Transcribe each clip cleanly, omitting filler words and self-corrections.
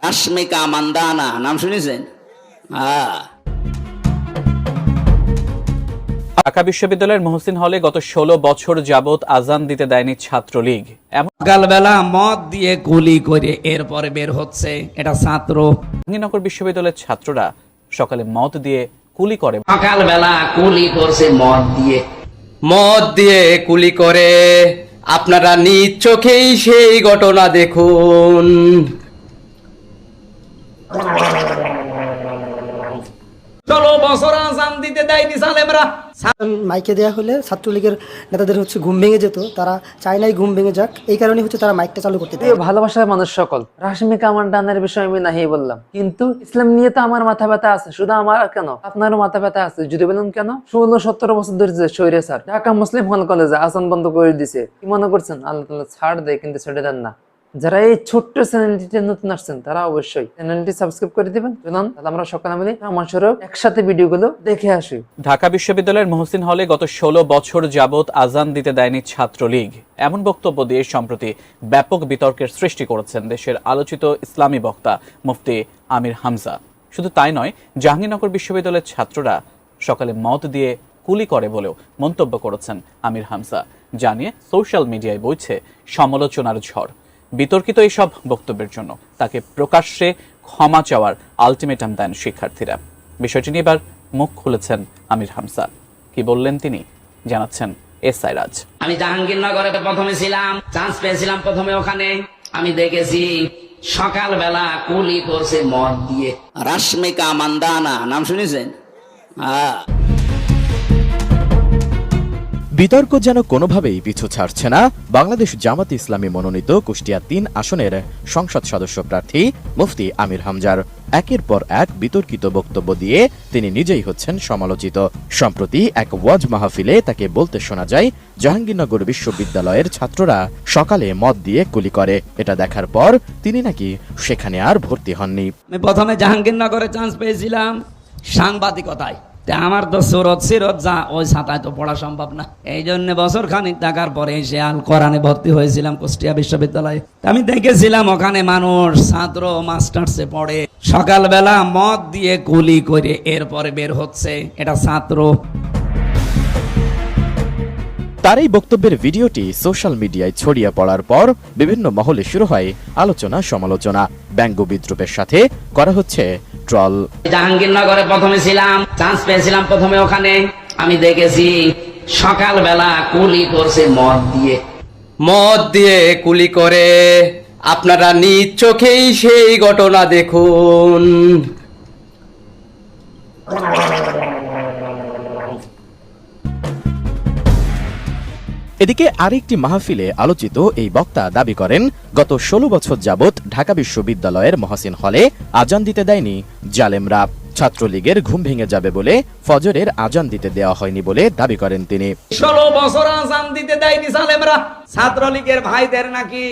রাশমিকা মান্দানা নাম শুনেছেন? ঢাকা বিশ্ববিদ্যালয়ের মহসিন হলে গত ১৬ বছর যাবৎ আজান দিতে দেয়নি ছাত্রলীগ। সকালবেলা মদ দিয়ে গুলি করে এরপরে বের হচ্ছে, এটা ছাত্র। জাহাঙ্গীরনগর বিশ্ববিদ্যালয়ের ছাত্ররা সকালে মদ দিয়ে কুলি করে। সকালবেলা গুলি করছে মদ দিয়ে কুলি করে। আপনারা নিজ চোখেই সেই ঘটনা দেখুন। ১৬ বছর আজান দিতে দেয়নি সালেমরা। মাইকে দেওয়া হলে ছাত্রলীগের নেতাদের ঘুম ভেঙে যেত, তারা চায় নাই ঘুম ভেঙে যাক, এই কারণে তারা মাইকটা চালু করতে দেয়। ভালোবাসার মানুষ সকল রাশমিকা মান্দানার বিষয়ে আমি নাহি বললাম, কিন্তু ইসলাম নিয়ে তো আমার মাথা ব্যথা আছে। শুধু আমার কেন, আপনারও মাথা ব্যথা আছে। যদি বলেন কেন, 16-17 বছর ধরে স্বৈরে স্যার ঢাকা মুসলিম হল কলেজে আজান বন্ধ করে দিছে। কি মনে করছেন আল্লাহ তাআলা ছাড় দেয়, কিন্তু ছেড়ে দেন না। যারা এই ছোট্ট চ্যানেলটিতে নতুন আসছেন তারা অবশ্যই চ্যানেলটি সাবস্ক্রাইব করে দিবেন। চলুন আমরা সকালে মিলে আমার সড়ক একসাথে ভিডিওগুলো দেখে আসি। ঢাকা বিশ্ববিদ্যালয়ের মহসিন হলে গত ১৬ বছর যাবৎ আজান দিতে দেয়নি ছাত্রলীগ, এমন বক্তব্য দিয়ে সম্প্রতি ব্যাপক বিতর্কের সৃষ্টি করেছেন দেশের আলোচিত ইসলামী বক্তা মুফতি আমির হামজা। শুধু তাই নয়, জাহাঙ্গীরনগর বিশ্ববিদ্যালয়ের ছাত্ররা সকালে মদ দিয়ে কুলি করে বলেও মন্তব্য করেছেন আমির হামজা, জানিয়ে সোশ্যাল মিডিয়ায় বইছে সমালোচনার ঝড়। বিতর্কিত এইসব বক্তব্যের জন্য তাকে প্রকাশ্যে ক্ষমা চাওয়ার আলটিমেটাম দেন শিক্ষার্থীরা। বিষয়টি নিয়ে এবার মুখ খুলেছেন আমির হামজা। কি বললেন তিনি, জানাচ্ছেন এসআই রাজ। আমি জাহাঙ্গীরনগরে প্রথমে ছিলাম, চান্স পেয়েছিলাম প্রথমে ওখানে। আমি দেখেছি সকালবেলা কুলি করছে মদ দিয়ে। রাশমিকা মান্দানা নাম শুনেছেন? বিতর্ক যেন কোনোভাবেই পিছু ছাড়ছে না বাংলাদেশ জামাত ইসলামী মনোনীত কুষ্টিয়া ৩ আসনের সংসদ সদস্য প্রার্থী মুফতি আমির হামজার। একের পর এক বিতর্কিত বক্তব্য দিয়ে তিনি নিজেই হচ্ছেন সমালোচিত। সম্প্রতি এক ওয়াজ মাহফিলে তাকে বলতে শোনা যায়, জাহাঙ্গীরনগর বিশ্ববিদ্যালয়ের ছাত্ররা সকালে মদ দিয়ে কুলি করে। এটা দেখার পর তিনি নাকি সেখানে আর ভর্তি হননি। আমি প্রথমে জাহাঙ্গীরনগরে চান্স পেয়েছিলাম সাংবাদিকতায়। আমার তো সুরত যা, ওই ছাতায় তো পড়া সম্ভব না। এই জন্য বছর খানিক থাকার পরে এসে আল কোরআনে ভর্তি হয়েছিলাম কুষ্টিয়া বিশ্ববিদ্যালয়ে। আমি দেখেছিলাম ওখানে মানুষ ছাত্র মাস্টার্সে পড়ে, সকালবেলা মদ দিয়ে গুলি করে এরপরে বের হচ্ছে, এটা ছাত্র। তার এই বক্তব্যের ভিডিওটি সোশ্যাল মিডিয়ায় ছড়িয়ে পড়ার পর বিভিন্ন মহলে শুরু হয় আলোচনা সমালোচনা। ব্যঙ্গ বিদ্রুপের সাথে করা হচ্ছে ট্রল। জাহাঙ্গীরনগরে প্রথমে ছিলাম, চান্স পেয়েছিলাম প্রথমে ওখানে। আমি দেখেছি সকালবেলা কুলি করছে মদ দিয়ে কুলি করে। আপনারা নিজ চোখেই সেই ঘটনা দেখুন। এদিকে আরেকটি মাহফিলে আলোচিত এই বক্তা দাবি করেন, গত ১৬ বছর যাবৎ ঢাকা বিশ্ববিদ্যালয়ের মহসিন হলে আজান দিতে দেয়নি জালেমরা। ছাত্রলীগের ঘুম ভেঙে যাবে বলে ফজরের আজান দিতে দেওয়া হয়নি বলে দাবি করেন তিনি। ১৬ বছর আজান দিতে দেয়নি জালেমরা। ছাত্রলীগের ভাইদের নাকি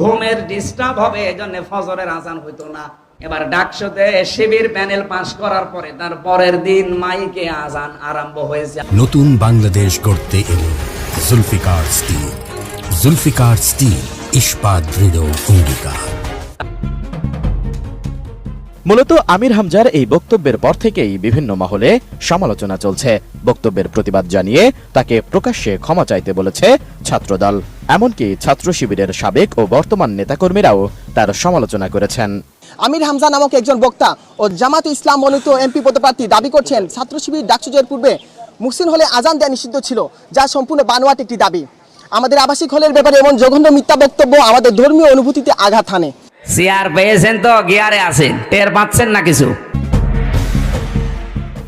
ঘুমের ডিস্টার্ব হবে, এজন্য ফজরের আজান হইতো না। এবার ডাকসুতে শিবির প্যানেল পাস করার পরে তার পরের দিন মাইকে আজান আরম্ভ হয়েছে। নতুন বাংলাদেশ গড়তে এলো জুলফিকার স্টিল। জুলফিকার স্টিল, ইস্পাত দৃঢ় অঙ্গীকার। মূলত আমির হামজার এই বক্তব্যের পর থেকেই বিভিন্ন মহলে সমালোচনা চলছে। বক্তব্যের প্রতিবাদ জানিয়ে তাকে প্রকাশ্যে ক্ষমা চাইতে বলেছে ছাত্রদল। এমনকি ছাত্র শিবিরের সাবেক ও বর্তমান নেতাকর্মীরাও তার সমালোচনা করেছেন। আমির হামজা নামক একজন বক্তা ও জামাত ইসলাম মনোনীত এমপি পদপ্রার্থী দাবি করছেন, ছাত্র শিবির ডাকসুজের পূর্বে মুহসিন হলে আজান দেওয়া নিষিদ্ধ ছিল, যা সম্পূর্ণ বানোয়াট একটি দাবি। আমাদের আবাসিক হলের ব্যাপারে এমন জঘন্য মিথ্যা বক্তব্য আমাদের ধর্মীয় অনুভূতিতে আঘাত হানে। চেয়ার পেয়েছেন তো গিয়ারে আছেন, টের পাচ্ছেন না কিছু।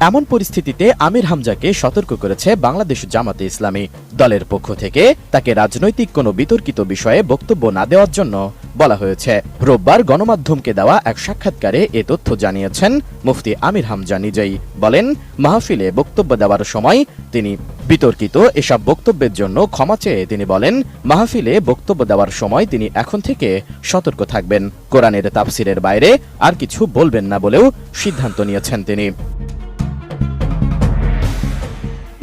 এমন পরিস্থিতিতে আমির হামজাকে সতর্ক করেছে বাংলাদেশ জামাতে ইসলামী। দলের পক্ষ থেকে তাকে রাজনৈতিক কোনো বিতর্কিত বিষয়ে বক্তব্য না দেওয়ার জন্য বলা হয়েছে। রোববার গণমাধ্যমকে দেওয়া এক সাক্ষাৎকারে এ তথ্য জানিয়েছেন মুফতি আমির হামজা নিজেই। বলেন, মাহফিলে বক্তব্য দেওয়ার সময় তিনি বিতর্কিত এসব বক্তব্যের জন্য ক্ষমা চেয়ে তিনি বলেন, মাহফিলে বক্তব্য দেওয়ার সময় তিনি এখন থেকে সতর্ক থাকবেন, কোরআনের তাফসিরের বাইরে আর কিছু বলবেন না বলেও সিদ্ধান্ত নিয়েছেন তিনি।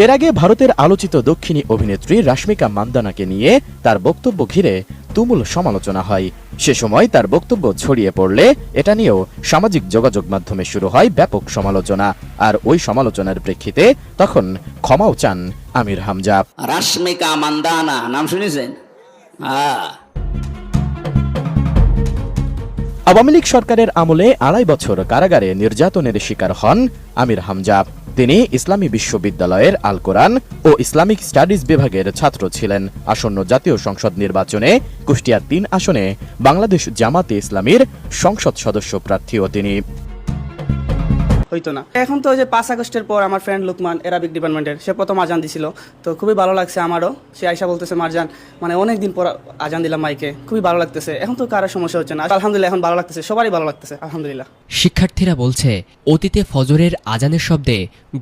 এর আগে ভারতের আলোচিত দক্ষিণী অভিনেত্রী রাশমিকা মান্দানাকে নিয়ে তার বক্তব্য ঘিরে তুমুল সমালোচনা হয়। সে সময় তার বক্তব্য ছড়িয়ে পড়লে এটা নিয়েও সামাজিক যোগাযোগ মাধ্যমে শুরু হয় ব্যাপক সমালোচনা। আর ওই সমালোচনার প্রেক্ষিতে তখন ক্ষমাও চান আমির হামজা। রাশমিকা মান্দানা নাম শুনেছেন? আওয়ামী লীগ সরকারের আমলে 2.5 বছর কারাগারে নির্যাতনের শিকার হন আমির হামজা। তিনি ইসলামী বিশ্ববিদ্যালয়ের আল কোরআন ও ইসলামিক স্টাডিজ বিভাগের ছাত্র ছিলেন। আসন্ন জাতীয় সংসদ নির্বাচনে কুষ্টিয়া 3 আসনে বাংলাদেশ জামাতে ইসলামীর সংসদ সদস্য প্রার্থীও তিনি। হইতো না। এখন তো যে 5 আগস্টের পর আমার ফ্রেন্ড লুকমান অ্যারাবিক ডিপার্টমেন্টের, সে প্রথম আজান দিছিল, তো খুবই ভালো লাগছে আমারও। সে আয়সা বলতেছে মারজান মানে অনেক দিন পর আজান দিলাম মাইকে, খুবই ভালো লাগতেছে। এখন তো কারো সমস্যা হচ্ছে না, আলহামদুলিল্লাহ এখন ভালো লাগতেছে, সবারই ভালো লাগতেছে আলহামদুলিল্লাহ। শিক্ষার্থীরা বলছে অতীতে ফজরের আজানের শব্দে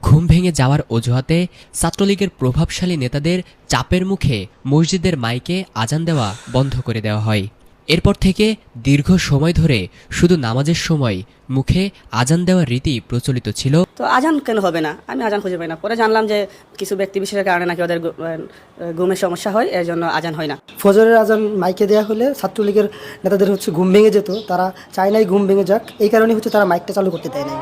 ঘুম ভেঙে যাওয়ার অজুহাতে ছাত্রলীগের প্রভাবশালী নেতাদের চাপের মুখে মসজিদের মাইকে আজান দেওয়া বন্ধ করে দেওয়া হয়। এরপর থেকে দীর্ঘ সময় ধরে শুধু নামাজের সময় মুখে আজান দেওয়ার রীতি প্রচলিত ছিল। তো আজান কেন হবে না, আমি আজান খুঁজে পাই না। পরে জানলাম যে কিছু ব্যক্তি বিশেষের কারণে নাকি ওদের ঘুমের সমস্যা হয়, এর জন্য আজান হয় না। ফজরের আজান মাইকে দেওয়া হলে ছাত্রলীগের নেতাদের হচ্ছে ঘুম ভেঙে যেত, তারা চায় নাই ঘুম ভেঙে যাক, এই কারণে হচ্ছে তারা মাইকটা চালু করতে দেয় না।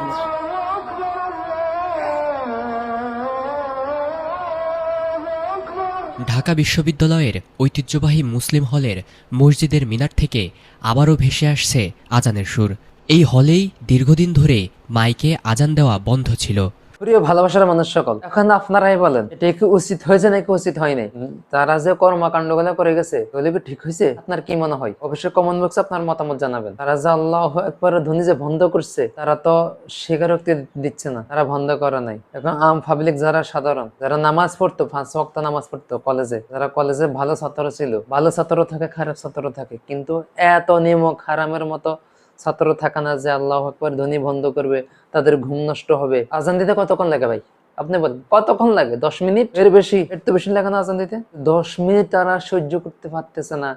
ঢাকা বিশ্ববিদ্যালয়ের ঐতিহ্যবাহী মুসলিম হলের মসজিদের মিনার থেকে আবারও ভেসে আসছে আজানের সুর। এই হলেই দীর্ঘদিন ধরে মাইকে আজান দেওয়া বন্ধ ছিল। প্রিয় ভালোবাসার মানুষ সকল, এখন আপনারাই বলেন এটা কি উচিত হয়েছে নাকি উচিত হয় নাই? তারা যে কর্মকাণ্ড গুলো করে গেছে ওগুলো কি ঠিক হয়েছে? আপনার কি মনে হয়? অবশ্যই কমেন্ট বক্সে আপনার মতামত জানাবেন। তারা যে আল্লাহু আকবার ধ্বনি যে বন্ধ করছে, তারা তো স্বীকারোক্তি দিচ্ছে না, তারা বন্ধ করে নাই। এখন আম পাবলিক যারা সাধারণ, যারা নামাজ পড়তো, 5 ওয়াক্ত নামাজ পড়তো কলেজে, যারা কলেজে ভালো ছাত্র ছিল, ভালো ছাত্র থাকে খারাপ ছাত্র থাকে, কিন্তু এত নিমক হারামের মতো ছাত্র থাকে না যে আল্লাহু আকবার ধ্বনি বন্ধ করবে, তাদের ঘুম নষ্ট হবে। আজান দিতে কতক্ষণ লাগে ভাই? আপনি বলেন কতক্ষণ লাগে? 10 মিনিট? এর বেশি? এর তো বেশি লাগে না আজান দিতে। 10 মিনিট তারা সহ্য করতে পারতেছে না।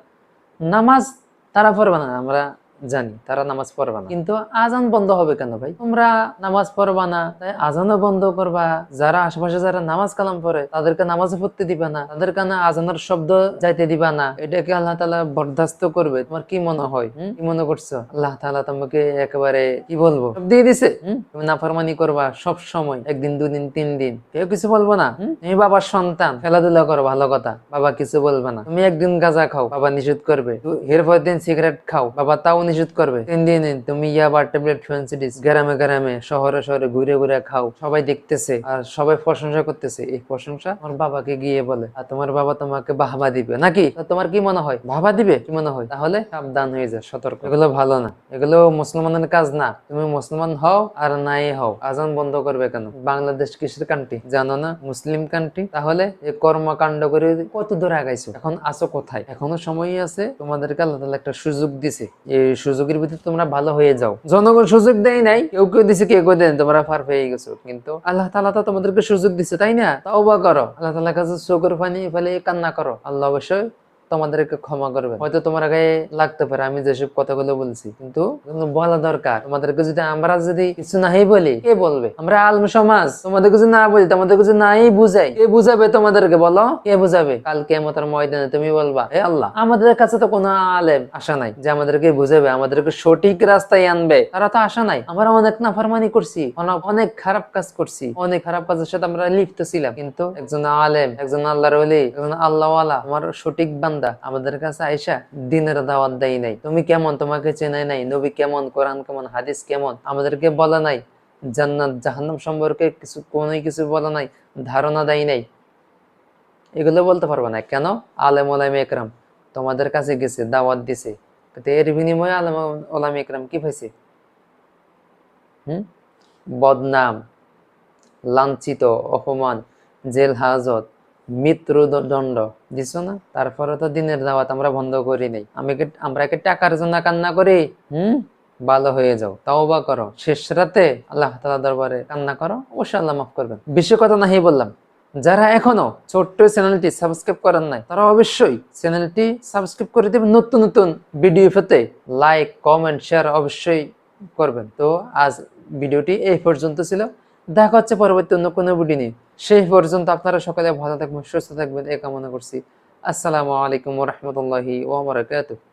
নামাজ তারা পড়বে না, আমরা জানি তারা নামাজ পড়বে না, কিন্তু আজান বন্ধ হবে কেন ভাই? তোমরা নামাজ পড়বা না, তাই আজানও বন্ধ করবা। যারা আশেপাশে যারা নামাজ কালাম পড়ে তাদেরকে নামাজে পড়তে দিবা না, তাদের কানে আজানের শব্দ যাইতে দিবা না। এটাকে আল্লাহ তাআলা বরদাস্ত করবে? তোমার কি মনে হয়? কি মনে করছো? আল্লাহ তাআলা তোমাকে একেবারে কি বলবো দিয়ে দিছে। তুমি নাফরমানি করবা সব সময়, 1 দিন 2 দিন 3 দিন, কেউ কিছু বলবো না। তুমি বাবার সন্তান, খেলাধুলা করো, ভালো কথা, বাবা কিছু বলবে না। তুমি 1 দিন গাঁজা খাও, বাবা নিষেধ করবে। এরপর দিন সিগারেট খাও, বাবা তাও নিষেধ করবে। 3 দিন তুমি ইয়াবা ট্যাবলেট ফেন্সিডিস গ্রামে গ্রামে শহরে শহরে ঘুরে ঘুরে খাও, সবাই দেখতেছে আর সবাই প্রশংসা করতেছে। এই প্রশংসা তোমার বাবাকে গিয়ে বলে, আর তোমার বাবা তোমাকে বাহবা দিবে নাকি? তোমার কি মনে হয় বাহবা দিবে? কি মনে হয়? তাহলে সাবধান হয়ে যায়, সতর্ক। এগুলো ভালো না, এগুলো মুসলমানের কাজ না। তুমি মুসলমান হও আর নাই হও, আজান বন্ধ করবে কেন? বাংলাদেশ কিসের কান্ট্রি জানো না? মুসলিম কান্ট্রি। তাহলে এই কর্মকাণ্ড করে কত দূর আগাইছো, এখন আছো কোথায়? এখনো সময় আছে, তোমাদেরকে আল্লাহ তাআলা একটা সুযোগ দিছে, এই সুযোগের ভিতরে তোমরা ভালো হয়ে যাও। জনগণ সুযোগ দেয় নাই, কেউ কেউ দিছে, কেউ কেউ দেন, তোমরা পার পেয়ে গেছো, কিন্তু আল্লাহ তাআলা তো তোমাদেরকে সুযোগ দিছে, তাই না? তাওবা করো, আল্লাহ তাআলার কাছে চোখের পানি ফেলে কান্না করো, আল্লাহ অবশ্যই তোমাদেরকে ক্ষমা করবে। হয়তো তোমার গায়ে লাগতে পারে আমি যেসব কথাগুলো বলছি, কিন্তু বলা দরকার। তোমাদেরকে যদি আমরা যদি কিছু নাই বলি, কে বলবে? আমরা আলেম সমাজ, তোমাদেরকে যদি না বলি, তোমাদেরকে যদি নাই বুঝাই, কে বুঝাবে তোমাদেরকে? বলো, কে বুঝাবে? কাল কিয়ামতের ময়দানে তুমি বলবা, হে আল্লাহ, আমাদের কাছে তো কোনো আলেম আসা নাই যে আমাদেরকে বুঝাবে, আমাদেরকে সঠিক রাস্তায় আনবে। তারা তো আসা নাই। আমরা অনেক নাফরমানি করছি, অনেক খারাপ কাজ করছি, অনেক খারাপ কাজের সাথে আমরা লিপ্ত ছিলাম, কিন্তু একজন আলেম, একজন আল্লাহর ওলি, একজন আল্লাহওয়ালা, আমার সঠিক বান্দা আমাদের কাছে আয়েশা দিনের দাওয়াত দেয় নাই। তুমি কেমন, তোমাকে চেনাই নাই। নবী কেমন, কোরআন কেমন, হাদিস কেমন, আমাদেরকে বলা নাই। জান্নাত জাহান্নাম সম্পর্কে কোনো কিছু বলা নাই, ধারণা দেয় নাই। এগুলো বলতে পারবে না কেন? আলেম ওলামা ইকরাম তোমাদের কাছে গেছে, দাওয়াত দিছে, এর বিনিময়ে আলেম ওলামা ইকরাম কি পাইছে? বদনাম, লাঞ্ছিত, অপমান, জেল হাজত, মৃত্যুদণ্ড দিছ না? তারপরে তো দিনের দাওয়াত আমরা বন্ধ করি নাই। আমরা কি টাকার জন্য কান্না করি? ভালো হয়ে যাও, তাওবা করো, শেষ রাতে আল্লাহ তাআলার দরবারে কান্না করো, অবশ্যই আল্লাহ মাফ করবেন। বেশি কথা নাই বললাম। যারা এখনো ছোট্ট চ্যানেলটি সাবস্ক্রাইব করেন নাই, তারা অবশ্যই চ্যানেলটি সাবস্ক্রাইব করে দেবেন। নতুন নতুন ভিডিও পেতে লাইক, কমেন্ট, শেয়ার অবশ্যই করবেন। তো আজ ভিডিওটি এই পর্যন্ত ছিল, দেখা হচ্ছে পরবর্তী অন্য কোনো ভিডিও নিয়ে। সেই পর্যন্ত আপনারা সকলে ভালো থাকবেন, সুস্থ থাকবেন, এই কামনা করছি। আসসালামু আলাইকুম ওয়া রাহমাতুল্লাহি ওয়া বারাকাতুহু।